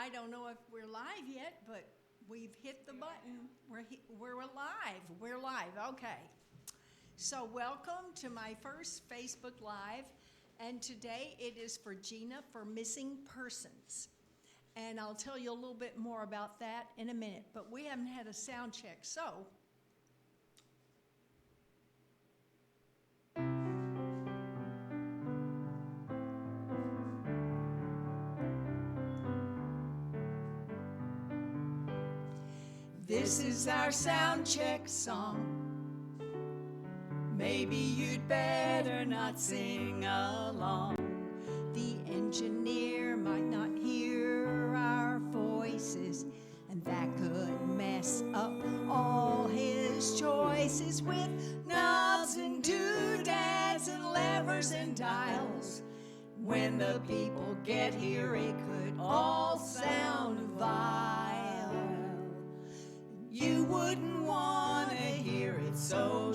I don't know if we're live yet, but we've hit the button. We're alive. We're live. Okay. So welcome to my first Facebook Live, and today it is for Gina for missing persons. And I'll tell you a little bit more about that in a minute, but we haven't had a sound check, so this is our sound check song. Maybe you'd better not sing along. The engineer might not hear our voices, and that could mess up all his choices with knobs and doodads and levers and dials. When the people get here, it could all sound vile. You wouldn't want to hear it so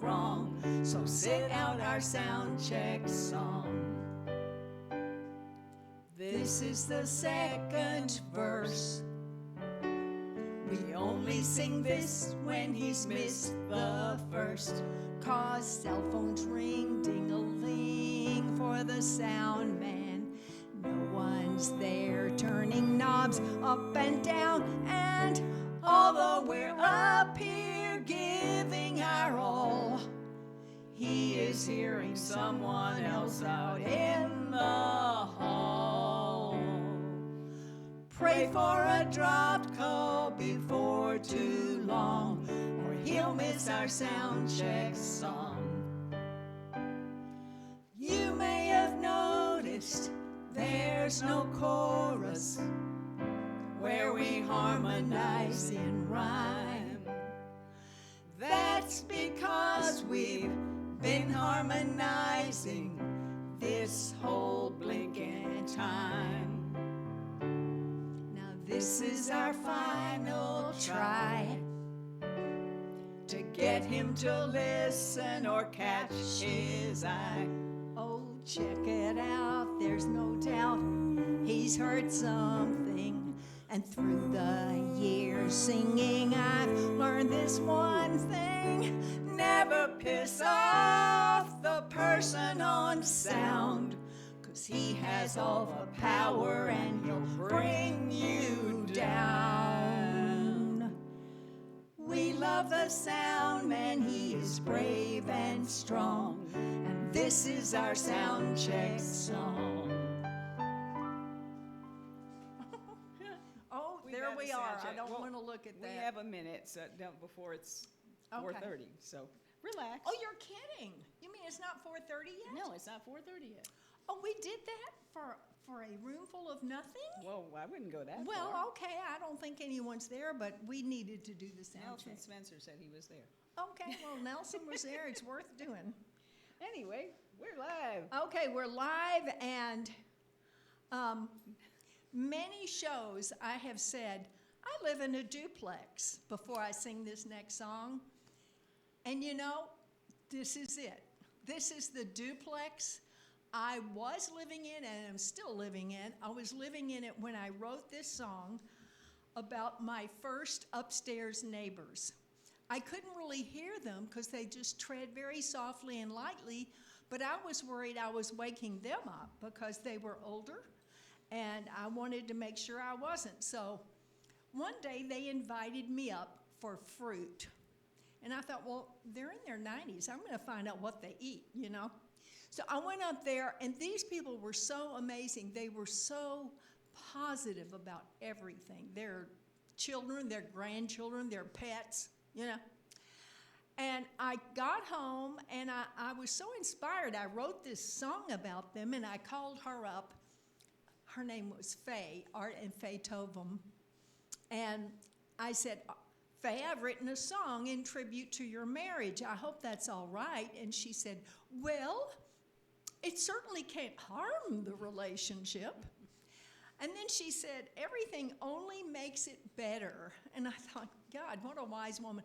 wrong. So sit out our sound check song. This is the second verse. We only sing this when he's missed the first. 'Cause cell phones ring ding-a-ling for the sound man. No one's there turning knobs up and down, and although we're up here giving our all, he is hearing someone else out in the hall. Pray for a dropped call before too long, or he'll miss our sound check song. You may have noticed there's no chorus where we harmonize in rhyme. That's because we've been harmonizing this whole blinking time. Now this is our final try to get him to listen or catch his eye. Oh, check it out, there's no doubt he's heard something. And through the years singing, I've learned this one thing: never piss off the person on sound, 'cause he has all the power and he'll bring you down. We love the sound man, he is brave and strong, and this is our sound check song. There we are. I don't want to look at that. We have a minute before it's 4:30, so relax. Oh, you're kidding. You mean it's not 4:30 yet? No, it's not 4:30 yet. Oh, we did that for a room full of nothing? Well, I wouldn't go that far. Well, okay, I don't think anyone's there, but we needed to do the sound Nelson check. Spencer said he was there. Okay, well, Nelson was there. It's worth doing. Anyway, we're live. Okay, we're live, and many shows I have said, I live in a duplex before I sing this next song. And you know, this is it. This is the duplex I was living in and am still living in. I was living in it when I wrote this song about my first upstairs neighbors. I couldn't really hear them because they just tread very softly and lightly, but I was worried I was waking them up because they were older, and I wanted to make sure I wasn't. So one day they invited me up for fruit. And I thought, well, they're in their 90s. I'm going to find out what they eat, you know. So I went up there, and these people were so amazing. They were so positive about everything. Their children, their grandchildren, their pets, you know. And I got home, and I was so inspired. I wrote this song about them, and I called her up. Her name was Faye, Art and Faye Tovum. And I said, Faye, I've written a song in tribute to your marriage. I hope that's all right. And she said, well, it certainly can't harm the relationship. And then she said, everything only makes it better. And I thought, God, what a wise woman.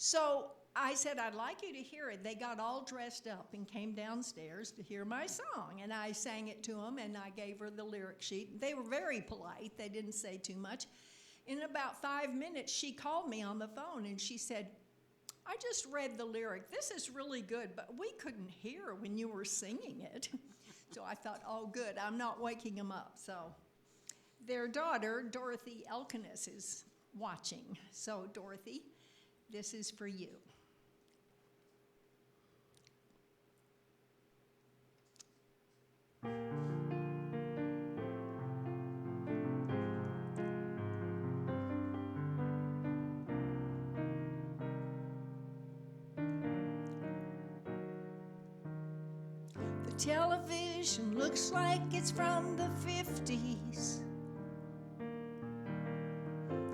So I said, I'd like you to hear it. They got all dressed up and came downstairs to hear my song. And I sang it to them, and I gave her the lyric sheet. They were very polite. They didn't say too much. In about 5 minutes, she called me on the phone, and she said, I just read the lyric. This is really good, but we couldn't hear when you were singing it. So I thought, oh, good, I'm not waking them up. So their daughter, Dorothy Elkinis, is watching. So, Dorothy, this is for you. The television looks like it's from the 50s,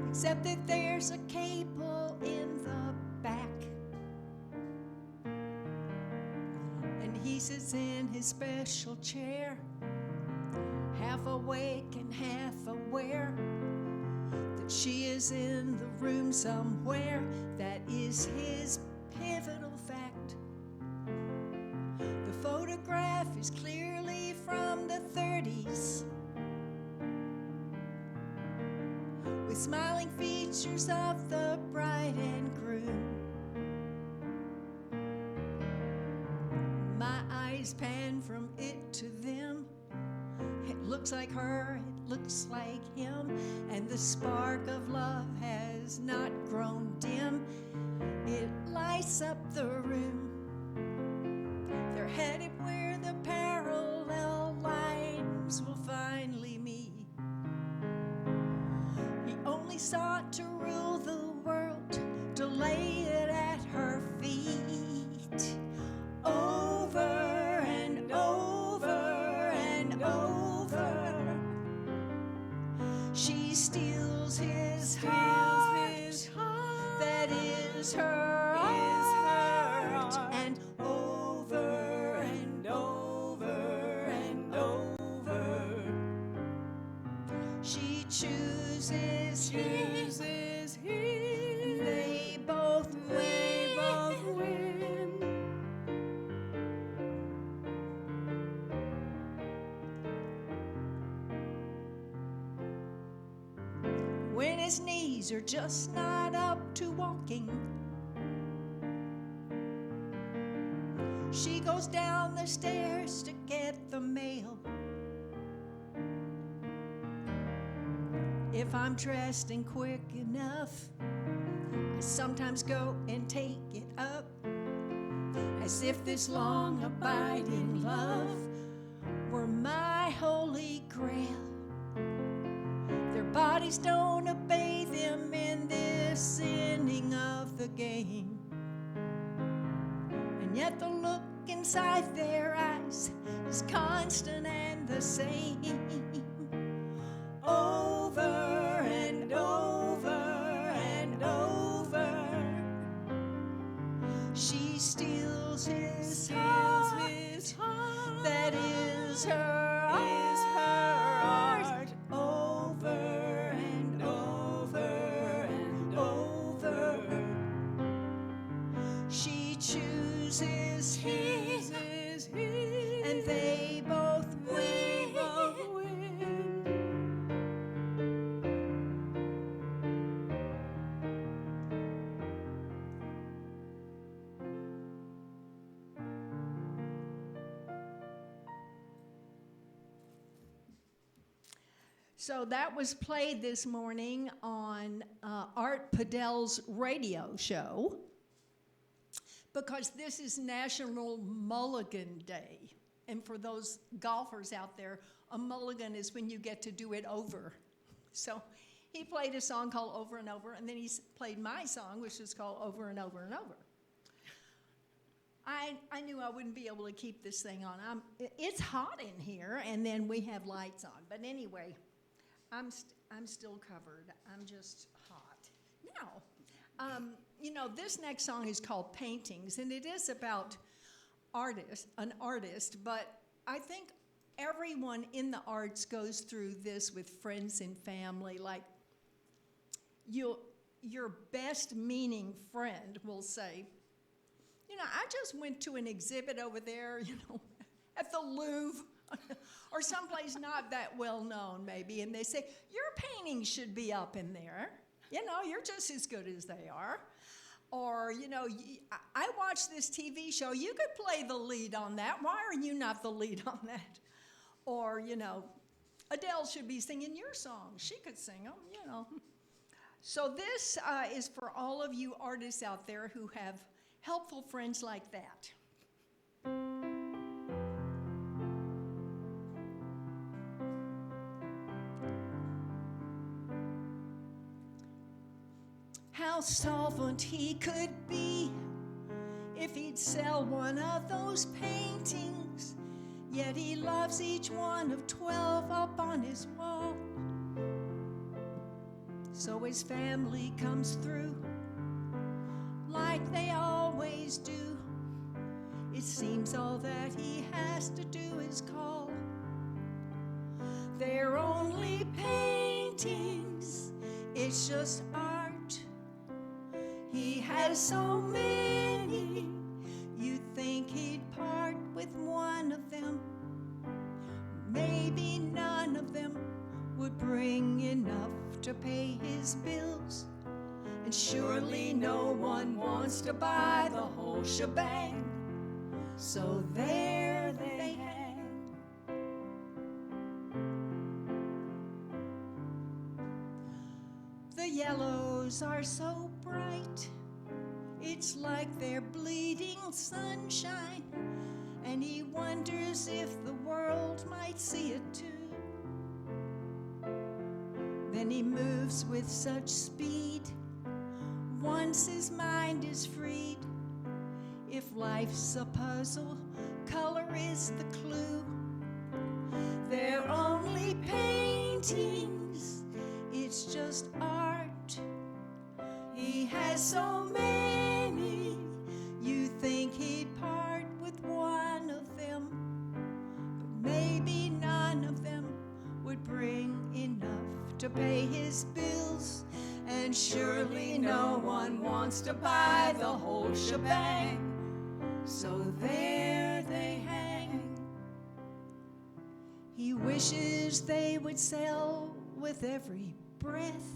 except that there's a cable in the back, and he sits in his special chair, half awake and half aware that she is in the room somewhere. That is his pivotal fact. The photograph is clearly from the 30s, with smiling features of the bride and groom. My eyes pan from it to them. It looks like her, it looks like him, and the spark of love has not grown dim. It lights up the room. They're headed where the parallel lines will finally meet. He only sought to rule the world, to lay it at her feet. Over and over and over, she steals his heart. That is her heart. And over and over and over, she chooses him, and they both win. When his knees are just not up to walking, she goes down the stairs to get the mail. If I'm dressed and quick enough, I sometimes go and take it up, as if this long abiding love were my holy grail. Their bodies don't obey them in this inning of the game, and yet the look inside their eyes is constant and the same. Over and over and over, she steals his heart. That is her heart. Over and over and over, she chooses him, and they both win. So that was played this morning on Art Padell's radio show, because this is National Mulligan Day. And for those golfers out there, a mulligan is when you get to do it over. So he played a song called Over and Over, and then he played my song, which is called Over and Over and Over. I knew I wouldn't be able to keep this thing on. It's hot in here, and then we have lights on. But anyway, I'm still covered. I'm just hot. Now, this next song is called Paintings, and it is about an artist, but I think everyone in the arts goes through this with friends and family. Like, your best meaning friend will say, I just went to an exhibit over there, at the Louvre or someplace not that well known maybe, and they say, your painting should be up in there. You're just as good as they are. Or, I watched this TV show. You could play the lead on that. Why are you not the lead on that? Or, Adele should be singing your songs. She could sing them, So this is for all of you artists out there who have helpful friends like that. How solvent he could be if he'd sell one of those paintings, yet he loves each one of 12 up on his wall. So his family comes through like they always do. It seems all that he has to do is call. They're only paintings, it's just art. He has so many, you'd think he'd part with one of them. Maybe none of them would bring enough to pay his bills. And surely no one wants to buy the whole shebang. So there they hang. The yellows are so bright, it's like they're bleeding sunshine. And he wonders if the world might see it too. Then he moves with such speed, once his mind is freed. If life's a puzzle, color is the clue. They're only paintings, it's just art. He has so many, you think he'd part with one of them. But maybe none of them would bring enough to pay his bills. And surely no one wants to buy the whole shebang. So there they hang. He wishes they would sell with every breath.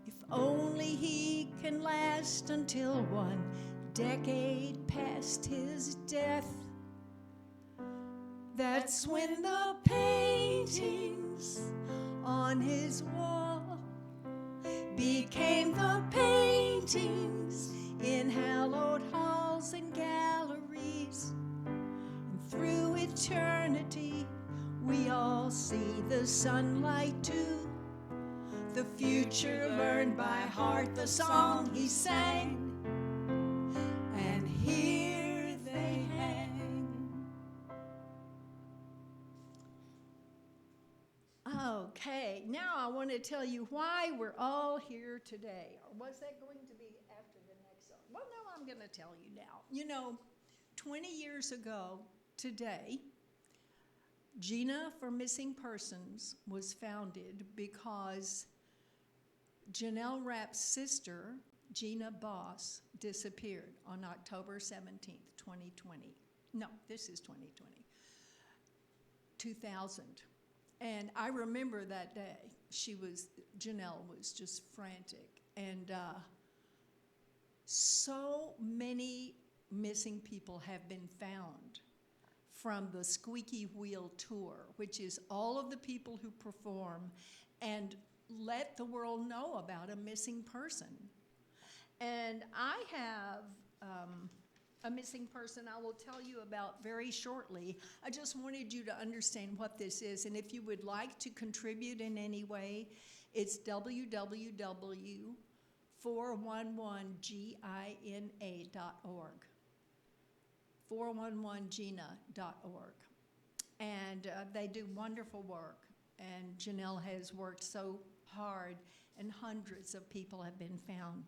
If only he can last until one decade past his death. That's when the paintings on his wall became the paintings in hallowed halls and galleries. And through eternity, we all see the sunlight too. The future learned by heart the song he sang. And here they hang. Okay, now I want to tell you why we're all here today. Or was that going to be after the next song? Well, no, I'm going to tell you now. 20 years ago today, Gina for Missing Persons was founded because Janelle Rapp's sister, Gina Boss, disappeared on October 17th, 2020. No, this is 2020. 2000. And I remember that day. Janelle was just frantic. And so many missing people have been found from the Squeaky Wheel Tour, which is all of the people who perform and let the world know about a missing person. And I have a missing person I will tell you about very shortly. I just wanted you to understand what this is, and if you would like to contribute in any way, it's www.411gina.org. 411gina.org. And they do wonderful work, and Janelle has worked so hard, and hundreds of people have been found.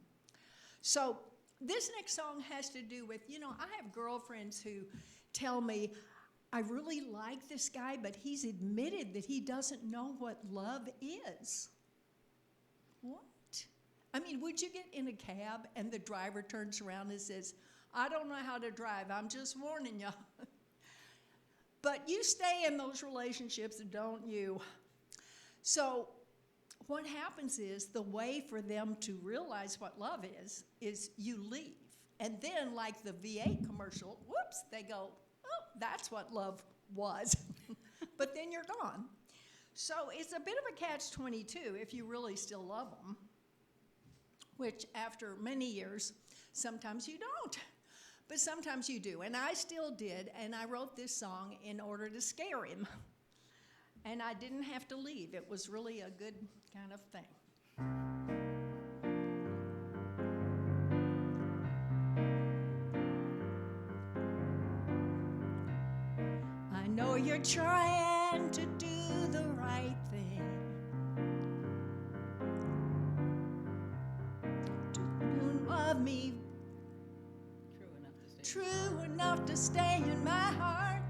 So this next song has to do with, I have girlfriends who tell me, I really like this guy, but he's admitted that he doesn't know what love is. What? I mean, would you get in a cab and the driver turns around and says, I don't know how to drive, I'm just warning you. But you stay in those relationships, don't you? So what happens is the way for them to realize what love is you leave. And then like the VA commercial, whoops, they go, oh, that's what love was. But then you're gone. So it's a bit of a catch-22 if you really still love them, which after many years, sometimes you don't. But sometimes you do, and I still did, and I wrote this song in order to scare him. And I didn't have to leave. It was really a good kind of thing. I know you're trying to do the right thing, to love me true enough to stay in my heart.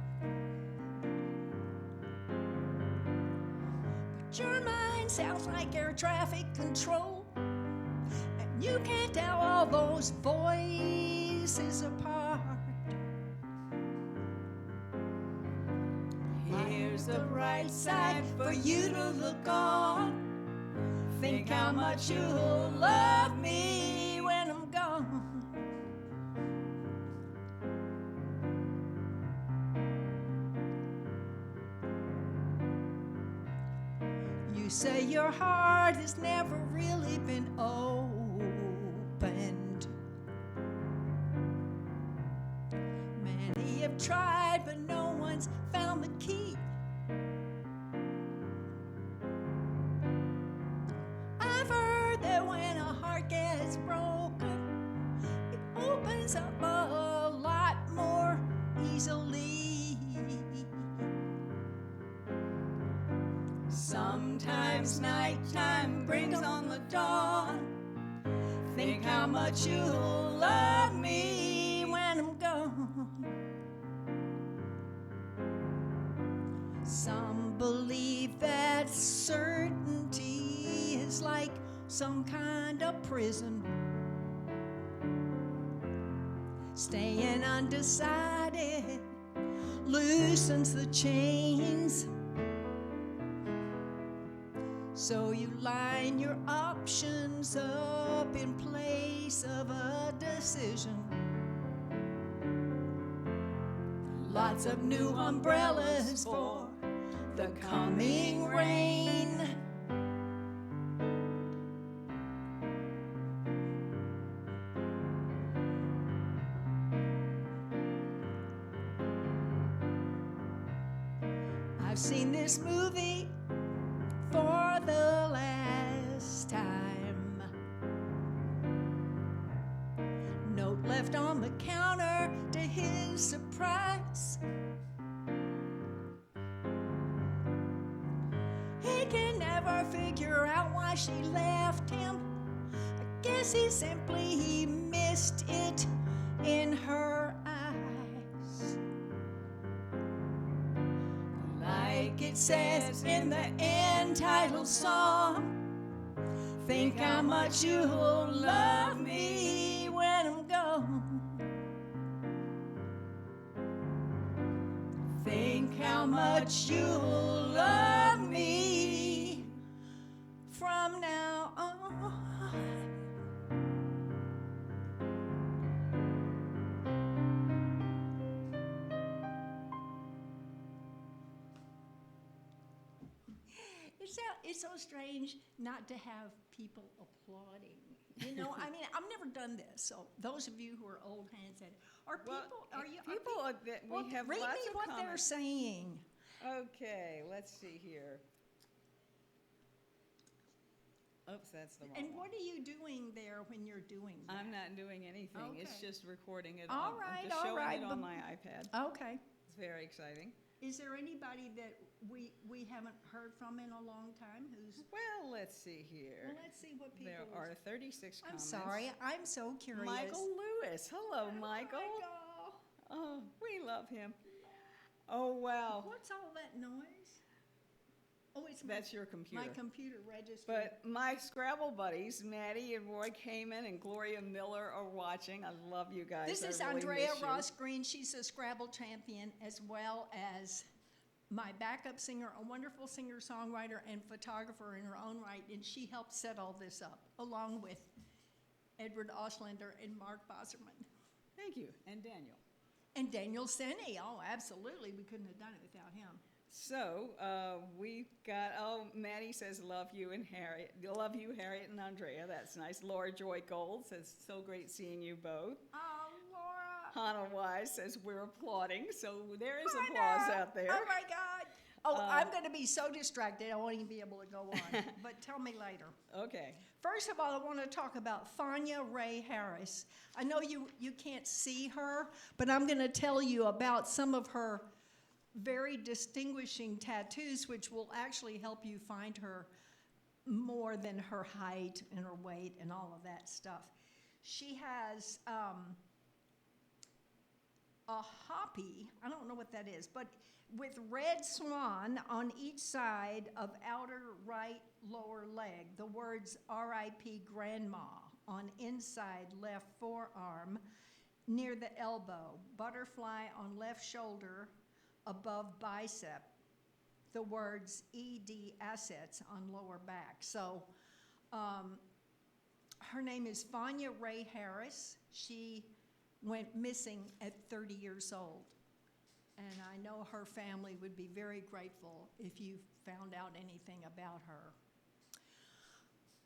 But your mind sounds like air traffic control, and you can't tell all those voices apart. Here's the right side for you to look on. Think how much you'll love me when I'm gone. You say your heart has never really been opened. Many have tried, but no one's found the key. I've heard that when a heart gets broken, it opens up a lot more easily. Sometimes nighttime brings on the dawn. Think how much you'll love me when I'm gone. Some believe that certainty is like some kind of prison. Staying undecided loosens the chains. So you line your options up in place of a decision. Lots of new umbrellas for the coming rain. I've seen this movie for the last time. Note left on the counter to his surprise. He can never figure out why she left him. I guess he missed it in her eyes. Like it says in the end title song, think how much you'll love me when I'm gone. Think how much you'll love me from now on. It's so strange not to have people applauding. You know, I mean, I've never done this. So those of you who are old hands that we have read lots me of what comments. they're saying. Okay, let's see here. Oops, that's the wrong And one. what are you doing there when you're doing that? I'm not doing anything. It's Okay. just recording it. All I'm right, just all showing right, it but- on my iPad. Okay. It's very exciting. Is there anybody that we haven't heard from in a long time who's... Well, let's see here. Well, let's see what people... There are 36 I'm comments. sorry. I'm so curious. Michael Lewis. Hello, Michael. Oh, we love him. Oh, wow. What's all that noise? Oh, it's That's your computer. my computer registered. But my Scrabble buddies, Maddie and Roy Kamen and Gloria Miller, are watching. I love you guys. This is I really Andrea miss you. Ross-Greene. She's a Scrabble champion, as well as my backup singer, a wonderful singer-songwriter and photographer in her own right, and she helped set all this up, along with Edward Oslander and Mark Bosserman. Thank you. And Daniel. And Daniel Senni. Oh, absolutely. We couldn't have done it without him. So we got, Maddie says, love you and Harriet. Love you, Harriet and Andrea. That's nice. Laura Joy Gold says, so great seeing you both. Oh, Laura. Hannah Wise says, we're applauding. So there is applause out there. Oh, my God. Oh, I'm going to be so distracted I won't even be able to go on. But tell me later. Okay. First of all, I want to talk about Fanya Ray Harris. I know you can't see her, but I'm going to tell you about some of her very distinguishing tattoos, which will actually help you find her more than her height and her weight and all of that stuff. She has a hoppy, I don't know what that is, but with red swan on each side of outer right lower leg, the words R.I.P. Grandma on inside left forearm near the elbow, butterfly on left shoulder above bicep, the words ED assets on lower back. So her name is Fanya Ray Harris. She went missing at 30 years old. And I know her family would be very grateful if you found out anything about her.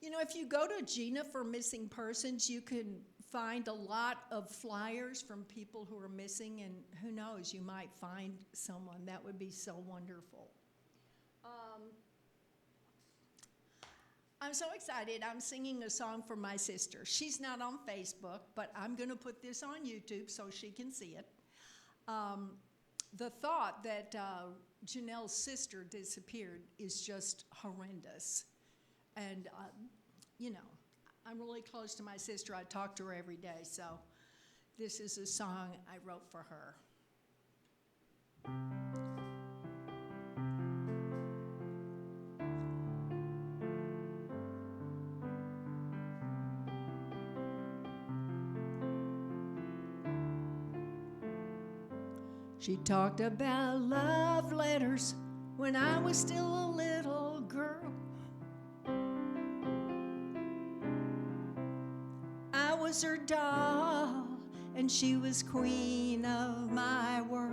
You know, if you go to Gina for missing persons, you can find a lot of flyers from people who are missing, and who knows, you might find someone. That would be so wonderful. I'm so excited. I'm singing a song for my sister. She's not on Facebook, but I'm going to put this on YouTube so she can see it. The thought that Janelle's sister disappeared is just horrendous. And, you know, I'm really close to my sister. I talk to her every day, so this is a song I wrote for her. She talked about love letters when I was still a little girl. I was her doll, and she was queen of my world.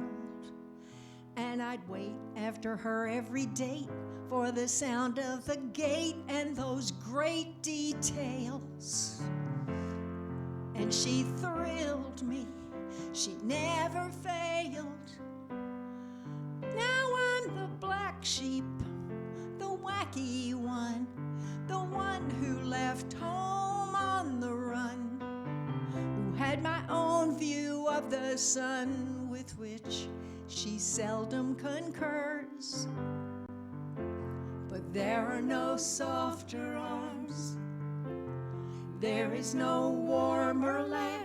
And I'd wait after her every date for the sound of the gate and those great details. And she thrilled me. She never failed. Now I'm the black sheep, the wacky one, the one who left home on the run, who had my own view of the sun with which she seldom concurs. But there are no softer arms, there is no warmer laugh,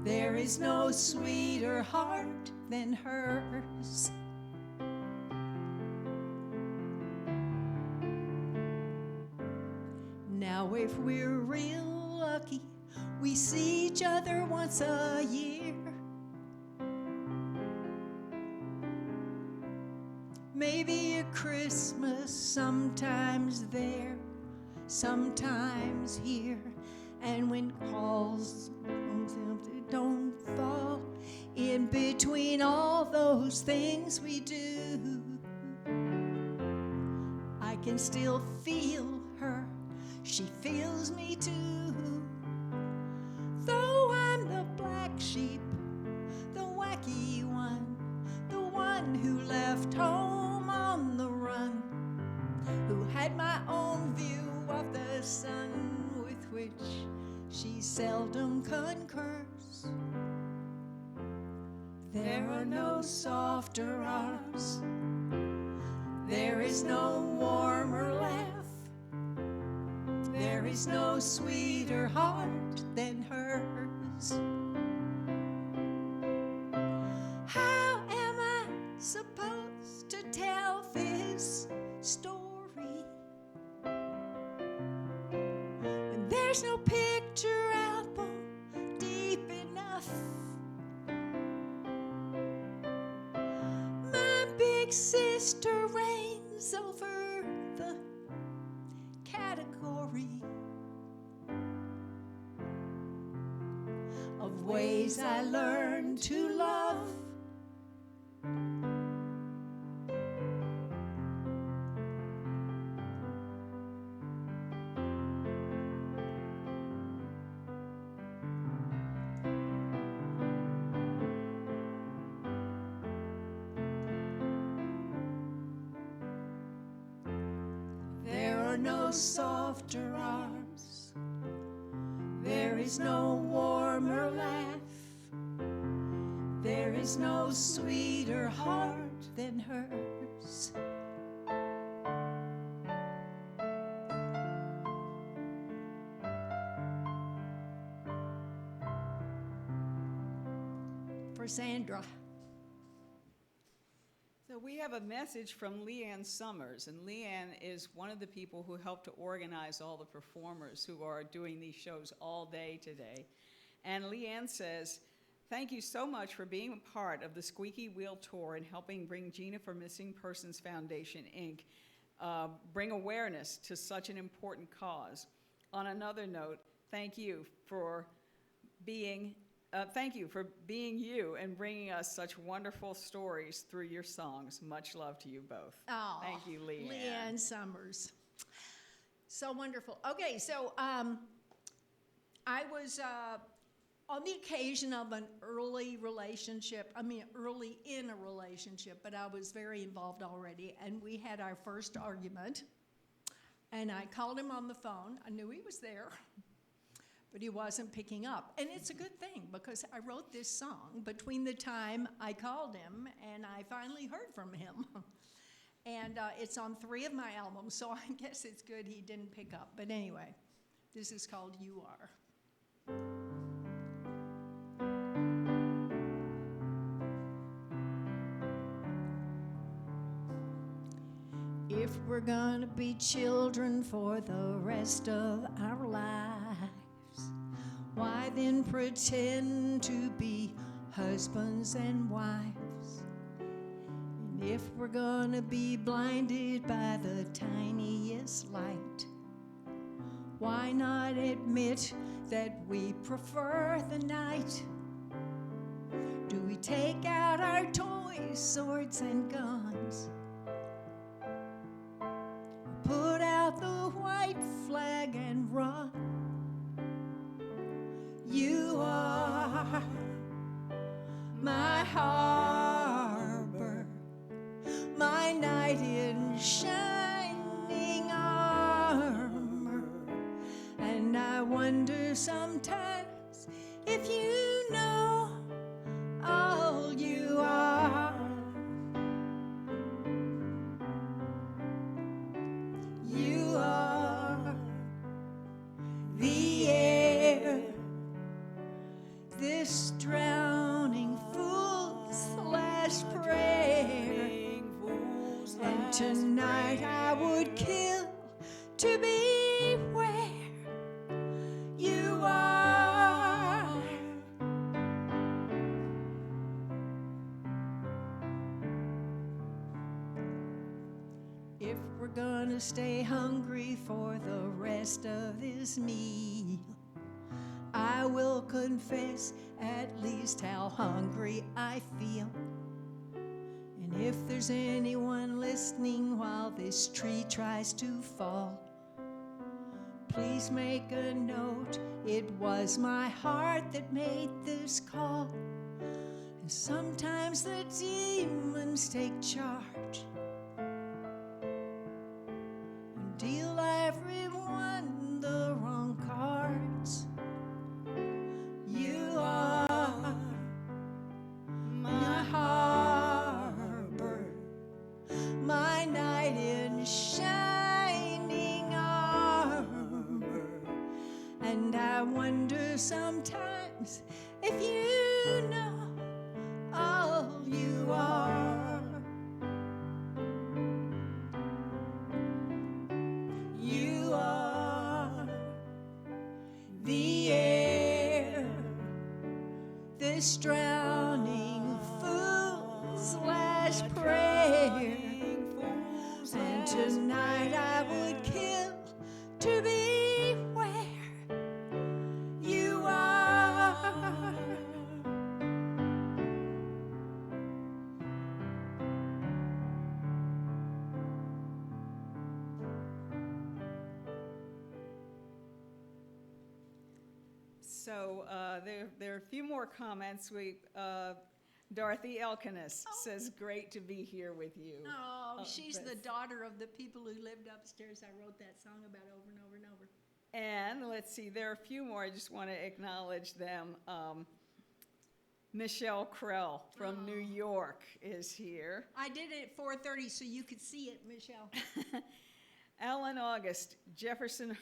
there is no sweeter heart than hers. Now if we're real lucky, we see each other once a year. Maybe at Christmas, sometimes there, sometimes here. And when calls don't fall in between all those things we do, I can still feel her, she feels me too. Though I'm the black sheep, the wacky one, the one who left home on the run, who had my own view of the sun with which she seldom concurs. There are no softer arms, there is no warmer laugh, there is no sweeter heart than hers. How am I supposed to tell this There's no picture album deep enough. My big sister reigns over the category of ways I learned to love. There are no softer arms. There is no warmer laugh. There is no sweeter heart than hers. For Sandra. So we have a message from Leanne Summers, and Leanne is one of the people who helped to organize all the performers who are doing these shows all day today. And Leanne says, thank you so much for being a part of the Squeaky Wheel Tour and helping bring Gina for Missing Persons Foundation, Inc., bring awareness to such an important cause. On another note, thank you for being you and bringing us such wonderful stories through your songs. Much love to you both. Oh, Thank you, Leanne. Leanne Summers. So wonderful. Okay, so I was on the occasion of an early in a relationship, but I was very involved already, and we had our first argument, and I called him on the phone. I knew he was there, but he wasn't picking up. And it's a good thing, because I wrote this song between the time I called him and I finally heard from him. And it's on 3 of my albums, so I guess it's good he didn't pick up. But anyway, this is called You Are. If we're gonna be children for the rest of our lives, why then pretend to be husbands and wives? And if we're gonna be blinded by the tiniest light, why not admit that we prefer the night? Do we take out our toys, swords and guns? Put out the white flag and run? You are my harbor, my knight in shining armor. And I wonder sometimes if you know all you are. You are the air this drowning fool's last prayer. And tonight I would kill to be where you are. If we're gonna stay hungry for the rest of this meal, I will confess at least how hungry I feel. And if there's anyone listening while this tree tries to fall, please make a note, it was my heart that made this call. And sometimes the demons take charge and deal everyone the wrong cards. You are my harbor, my knight in shining armor. And I wonder sometimes if you know all you are. foolish prayer. And tonight I would kill to be where you are. So there are a few more comments. Dorothy Elkinis says, great to be here with you. Oh, she's the that's- daughter of the people who lived upstairs. I wrote that song about over and over and over. And let's see, there are a few more. I just want to acknowledge them. Michelle Krell from New York is here. I did it at 4:30 so you could see it, Michelle. Alan August, Jefferson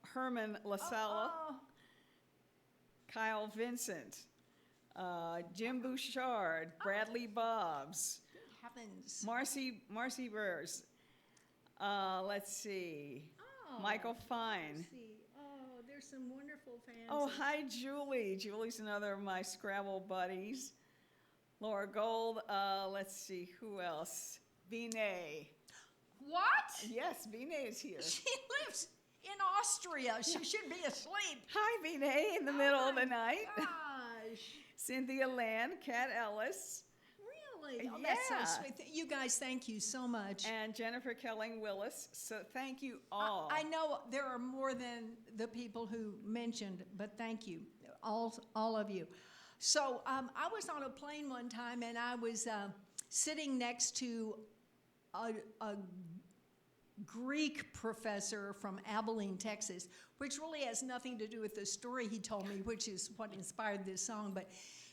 Herman LaSala, Oh, Kyle Vincent, Jim Bouchard, Bradley Bobs, good heavens. Marcy Burrs. Let's see, Oh, Michael Fine. let's see. Oh, there's some wonderful fans. Oh, hi, Julie. Julie's another of my Scrabble buddies. Laura Gold. Let's see, who else? Binay. What? Yes, Binay is here. She lives in Austria. She should be asleep. Hi, Binay, in the middle of the night. Gosh. Cynthia Land, Kat Ellis, Really? Oh, that's Yeah. so sweet. You guys, thank you so much. and Jennifer Kelling Willis. So thank you all. I know there are more than the people who mentioned, but thank you, all of you. So I was on a plane one time, and I was sitting next to a Greek professor from Abilene, Texas, which really has nothing to do with the story he told me, which is what inspired this song. But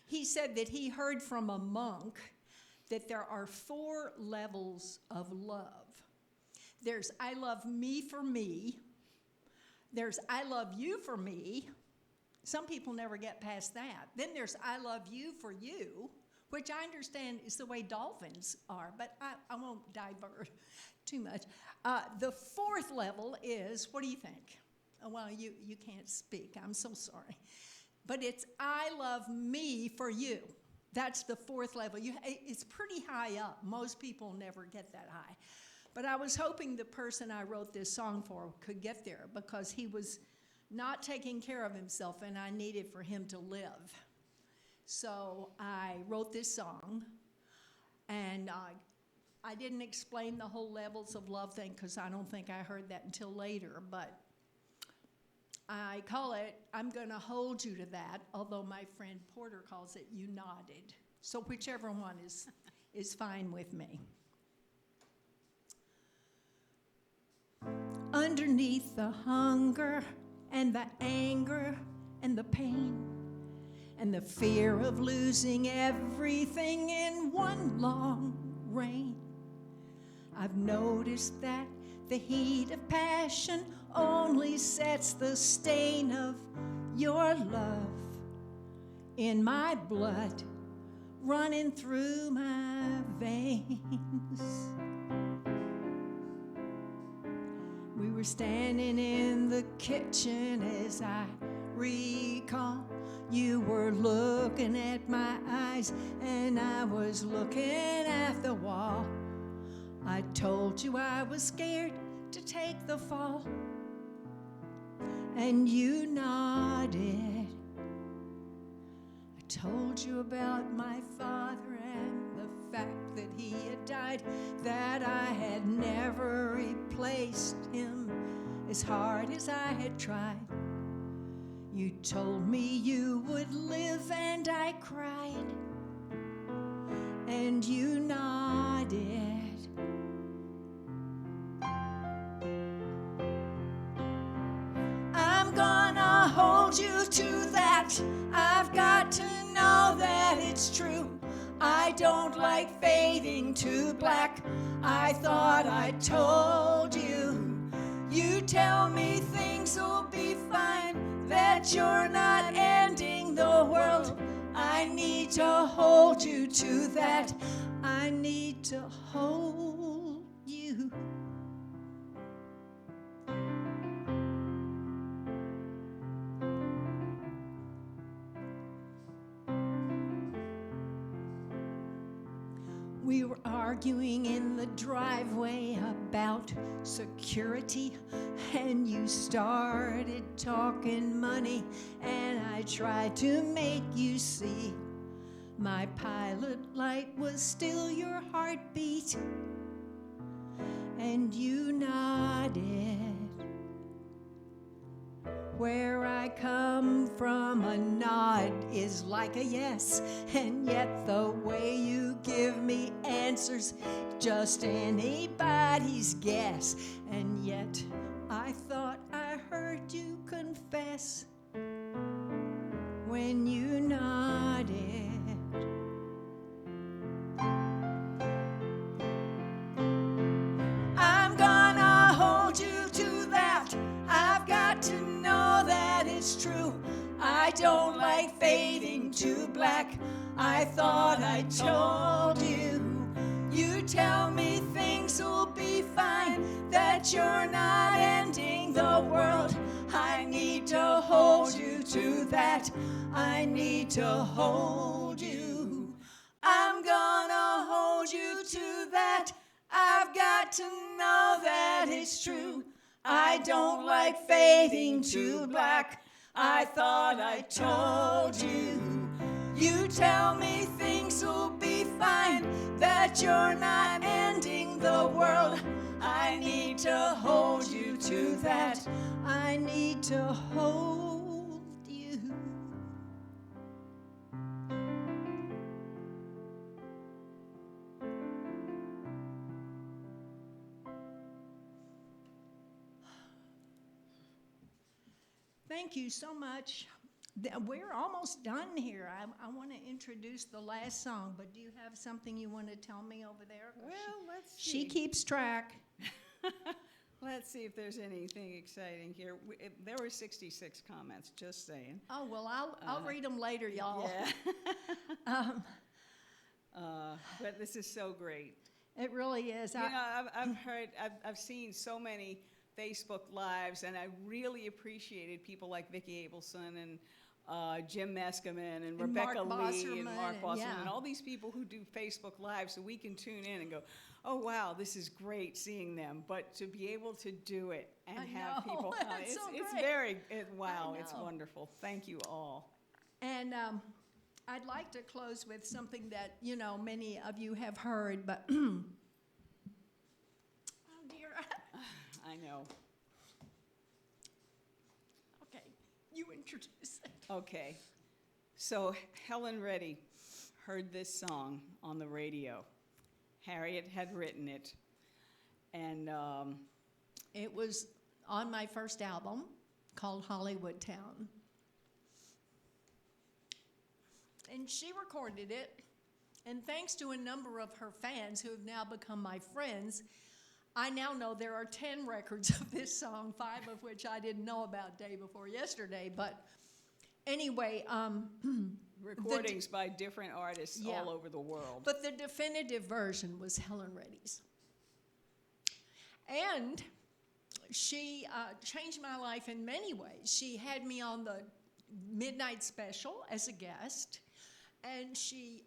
he said that he heard from a monk that there are 4 levels of love. There's I love me for me. There's I love you for me. Some people never get past that. Then there's I love you for you, which I understand is the way dolphins are, but I won't divert too much. The 4th level is, what do you think? Oh, well, you can't speak. I'm so sorry. But it's I love me for you. That's the 4th level. It's pretty high up. Most people never get that high. But I was hoping the person I wrote this song for could get there because he was not taking care of himself and I needed for him to live. So I wrote this song, and I didn't explain the whole levels of love thing because I don't think I heard that until later, but I call it, I'm going to hold you to that, although my friend Porter calls it, you nodded. So whichever one is fine with me. Underneath the hunger and the anger and the pain and the fear of losing everything in one long rain, I've noticed that the heat of passion only sets the stain of your love in my blood, running through my veins. We were standing in the kitchen as I recall. You were looking at my eyes and I was looking at the wall. I told you I was scared to take the fall, and you nodded. I told you about my father and the fact that he had died, that I had never replaced him as hard as I had tried. You told me you would live and I cried, and you nodded. I'm gonna hold you to that. I've got to know that it's true. I don't like fading to black. I thought I told you. You tell me things will be fine, that you're not ending the world. I need to hold you to that. I need to hold you. We were arguing in the driveway about security, and you started talking money, and I tried to make you see my pilot light was still your heartbeat, and you nodded. Where I come from, a nod is like a yes, and yet the way you give me answers, just anybody's guess. And yet I thought I heard you confess when you nodded. I'm gonna hold you to that. I've got to know that it's true. I don't like fading to black. I thought I told you. You tell me things will be fine, that you're not ending the world. I need to hold you to that. I need to hold you. I'm gonna hold you to that. I've got to know that it's true. I don't like fading to black. I thought I told you. You tell me things will be fine, that you're not ending the world. I need to hold you to that. I need to hold you. Thank you so much. We're almost done here. I want to introduce the last song, but do you have something you want to tell me over there? Well, let's see. She keeps track. Let's see if there's anything exciting here. There were 66 comments, just saying. Oh, well, I'll read them later, y'all. Yeah. But this is so great. It really is. You know, I've seen so many Facebook Lives, and I really appreciated people like Vicki Abelson and Jim Meskimen and Rebecca Mark Lee and Mark Bosserman, Bosserman, and yeah. all these people who do Facebook Live so we can tune in and go, oh, wow, this is great seeing them. But to be able to do it and I have know. people, It's so it's great. very, wow, I it's know. wonderful. Thank you all. And I'd like to close with something that, you know, many of you have heard, but oh, dear. I know. Okay, you introduce it. Okay, so Helen Reddy heard this song on the radio. Harriet had written it, and It was on my first album called Hollywood Town. And she recorded it, and thanks to a number of her fans who have now become my friends, I now know there are 10 records of this song, 5 of which I didn't know about day before yesterday. But anyway, recordings by different artists Yeah. all over the world. but the definitive version was Helen Reddy's. And she changed my life in many ways. She had me on the Midnight Special as a guest, and she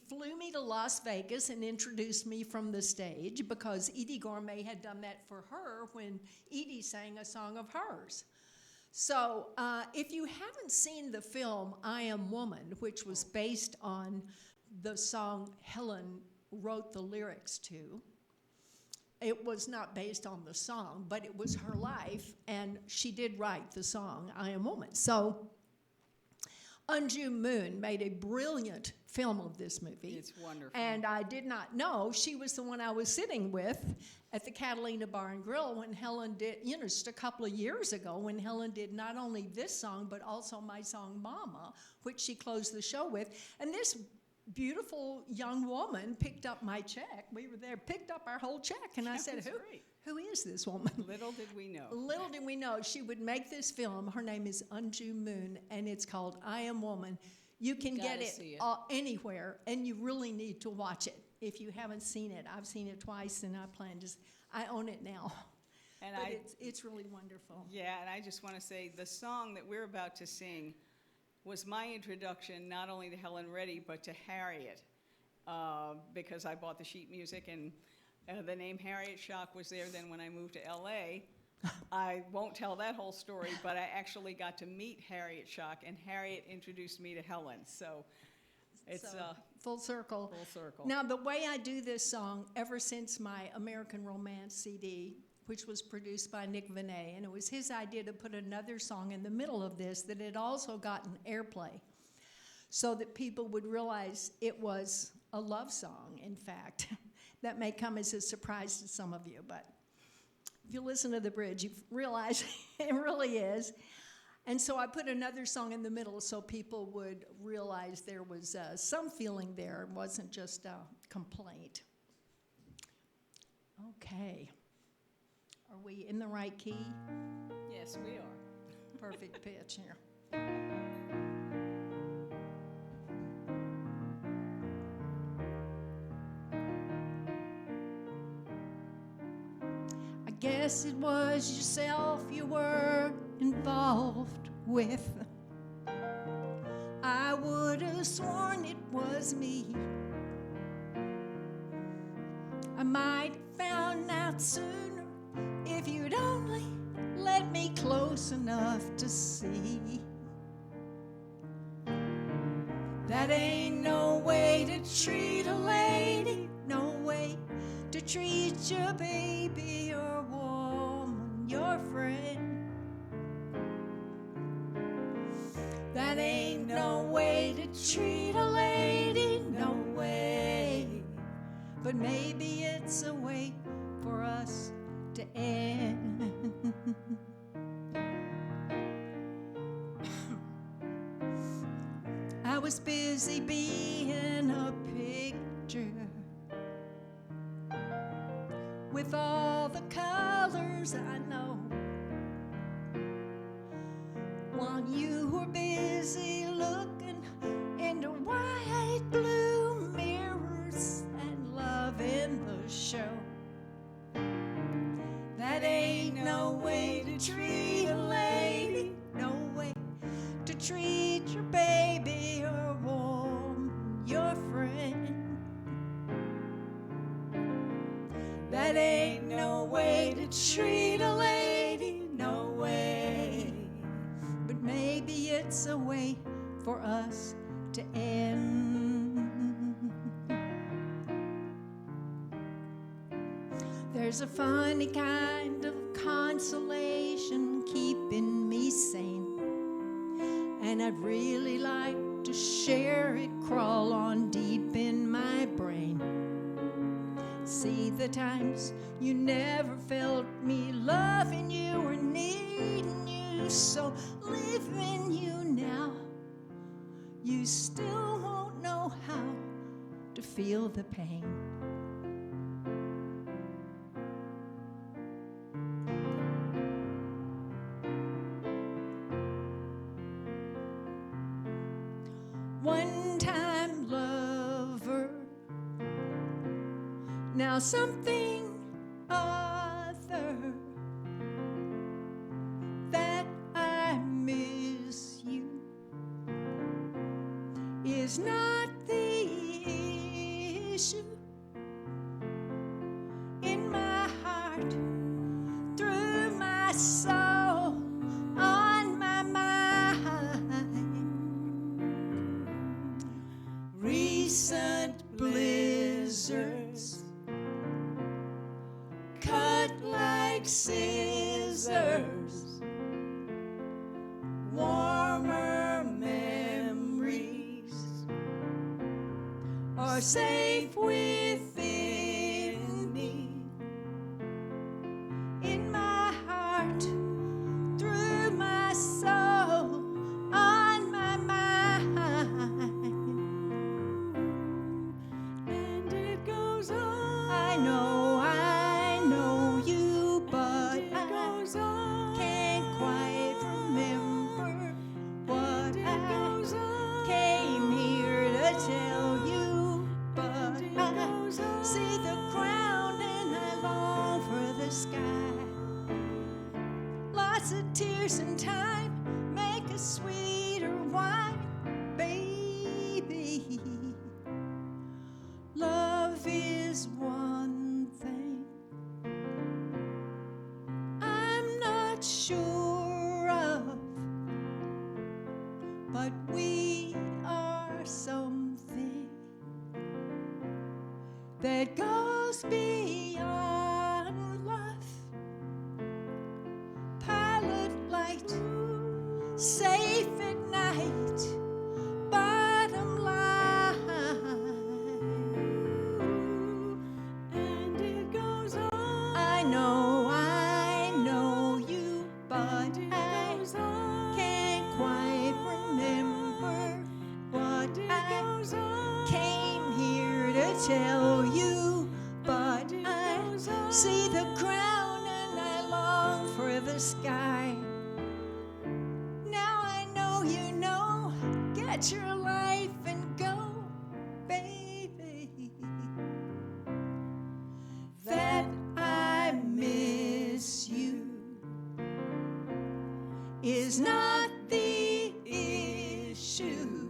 flew me to Las Vegas and introduced me from the stage because Edie Gourmet had done that for her when Edie sang a song of hers. So if you haven't seen the film I Am Woman, which was based on the song Helen wrote the lyrics to, it was not based on the song, but it was her life, and she did write the song I Am Woman. So Unju Moon made a brilliant film of this movie. It's wonderful. And I did not know she was the one I was sitting with at the Catalina Bar and Grill when Helen did, you know, just a couple of years ago, when Helen did not only this song, but also my song Mama, which she closed the show with. And this beautiful young woman picked up my check. We were there, picked up our whole check. And I That said, was great. who is this woman? Little did we know. Little did we know she would make this film. Her name is Unju Moon, and it's called I Am Woman. You can get Gotta see it it. Anywhere, and you really need to watch it. If you haven't seen it, I've seen it twice, and I own it now. And But it's really wonderful. Yeah, and I just want to say the song that we're about to sing was my introduction not only to Helen Reddy, but to Harriet. because I bought the sheet music, and the name Harriet Schock was there. Then when I moved to LA, I won't tell that whole story, but I actually got to meet Harriet Schock, and Harriet introduced me to Helen. So it's So, full circle. full circle. Now, the way I do this song, ever since my American Romance CD, which was produced by Nick Venet, and it was his idea to put another song in the middle of this that had also gotten airplay, so that people would realize it was a love song, in fact. That may come as a surprise to some of you, but if you listen to the bridge, you realize it really is. And so I put another song in the middle so people would realize there was some feeling there. It wasn't just a complaint. Okay. Are we in the right key? Yes, we are. Perfect pitch here. I guess it was yourself you were involved with. I would have sworn it was me. I might have found out sooner if you'd only let me close enough to see. That ain't no way to treat a lady, no way to treat your baby or woman, your friend. That ain't no way to treat a lady, no way. But maybe it's a way for us to end. I was busy being a picture with all the colors I know, while you were busy looking into white blue mirrors and loving the show. That ain't no way to treat a lady, no way to treat your baby or woman, your friend. That ain't no way to treat a lady, no way. But maybe it's a way for us to end. There's a funny kind of consolation keeping me sane, and I'd really like to share it, crawl on deep in my brain. See the times you never felt me loving you or needing you, so leaving you now, you still won't know how to feel the pain. One-time lover, now something other, that I miss you is not the issue. In my heart, through my soul, on my mind, recent blizzards cut like scissors, warmer memories are safe within me. In my heart, through my soul, on my mind, and it goes on. I know you, but I can't quite remember what I came here to tell you. But I see the ground and I long for the sky. Lots of tears and time make a sweeter wine, baby. life is one thing I'm not sure of, but we are something that goes beyond love. Pilot light, safe at night, bottom line. And it goes on. I know you, but I can't quite remember what I came here to tell you. But I see the ground and I long for the sky. Now I know you know, get your life and go, baby. That I miss you is not the issue.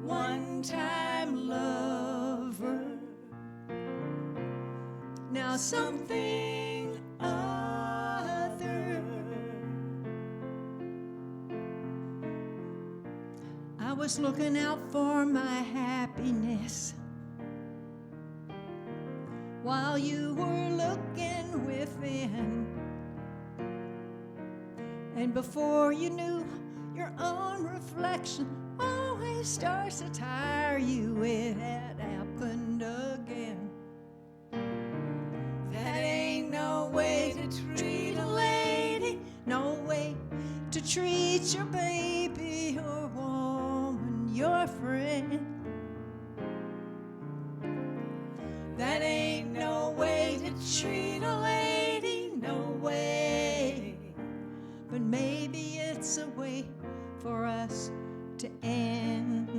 One-time lover, now something other. I was looking out for my happiness while you were looking within. And before you knew, your own reflection always starts to tire you. It had happened again. That ain't no way to treat a lady, no way to treat your baby or woman, your friend. That ain't no way to treat a lady, no way. But maybe it's a way for us to end.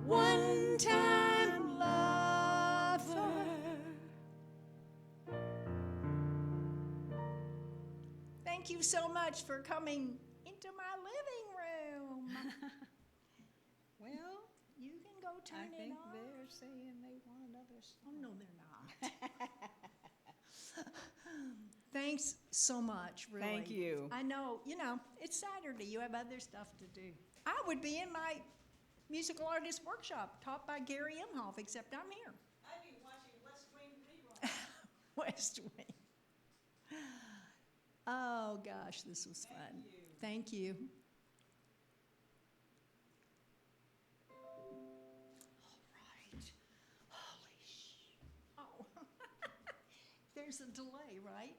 One-time lover. Thank you so much for coming into my living room. Well, You can go turn I it think on. they're saying they want another song. Oh, no, they're not. Thanks so much, really. Thank you. I know, it's Saturday. You have other stuff to do. I would be in my musical artist workshop taught by Gary Imhoff, except I'm here. I've been watching West-Wing reruns. West Wing. Oh, gosh, this was fun. Thank you. All right. Holy sh! Oh, there's a delay, right?